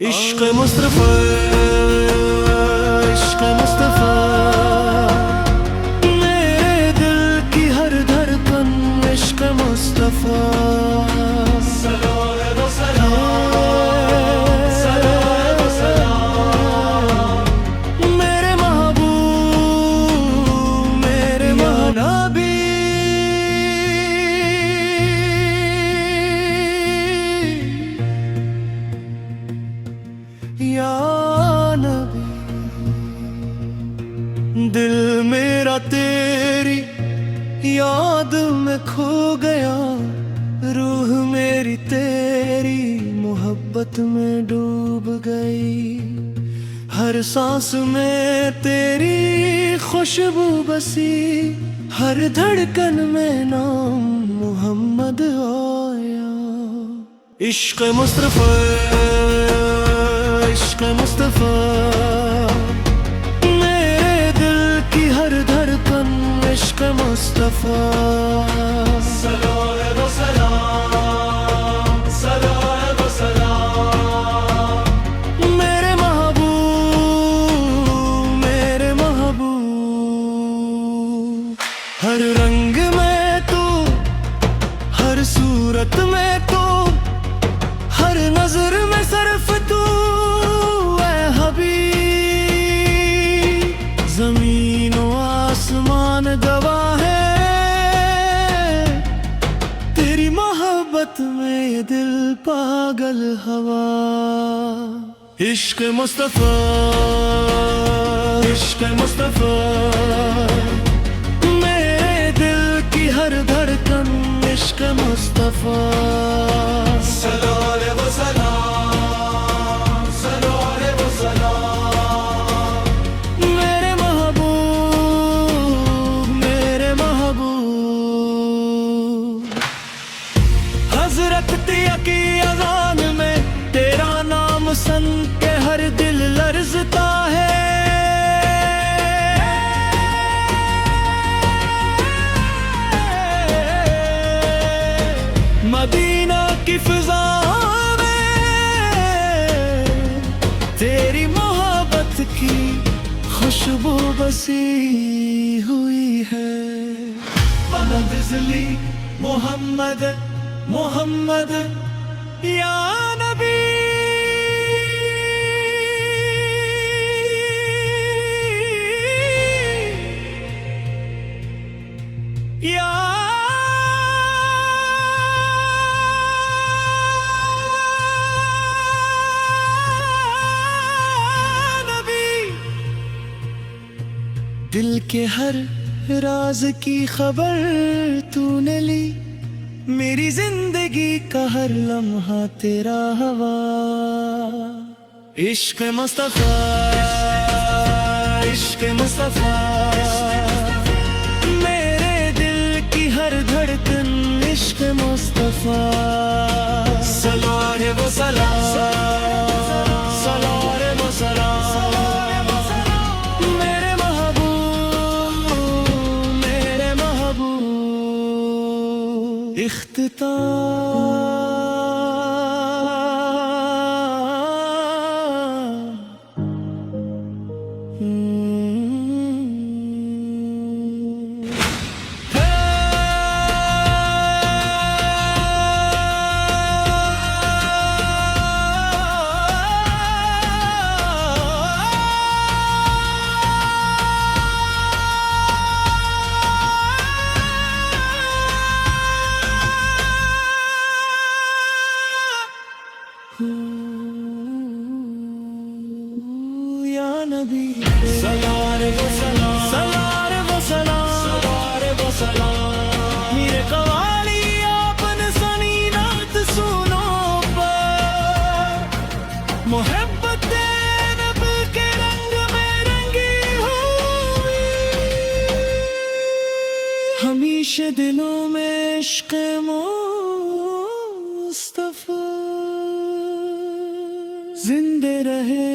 इश्क मुस्तफा, इश्क मुस्तफा, मेरे दिल की हर धड़कन इश्क मुस्तफा। मेरे महबूब, मेरे महानबी, या नबी। दिल मेरा तेरी याद में खो गया, रूह मेरी तेरी मोहब्बत में डूब गई। हर सांस में तेरी खुशबू बसी, हर धड़कन में नाम मोहम्मद आया। इश्क मुस्तफा, इश्क मुस्तफा, मेरे दिल की हर धड़कन इश्क मुस्तफा। सलाम सलाम सलाम सलाम, मेरे महबूब, मेरे महबूब। हर रंग में तू, हर सूरत में तू, हर नजर में सिर्फ तू। ज़मीन व आसमान गवाह है, तेरी मोहब्बत में ये दिल पागल हवा। इश्क मुस्तफा, इश्क मुस्तफा, मेरे दिल की हर धड़कन इश्क मुस्तफा। सलाम व सलाम, सलाम व सलाम, मेरे महबूब, मेरे महबूब। हजरत तिया की अज़ान में तेरा नाम सुन के हर दिल लरज़ता है। मदीना की फिजा में तेरी मोहब्बत की खुशबू बसी हुई है। बिजली मोहम्मद, मोहम्मद या नबी। या दिल के हर राज की खबर तूने ली, मेरी जिंदगी का हर लम्हा तेरा हवा। इश्क मुस्तफा, इश्क मुस्तफा, मेरे दिल की हर धड़कन इश्क मुस्तफा। सलाम व सलाम, सलाम व सलाम, या नबी। सलाम व सलाम, सलाम व सलाम, सलाम व सलाम, मेरे कवाली आपने सुनी नात सुनो पर। मोहब्बत नबी के रंग में रंगी हुई, हमेशा दिलों में इश्क मुस्तफा जिंदे रहे।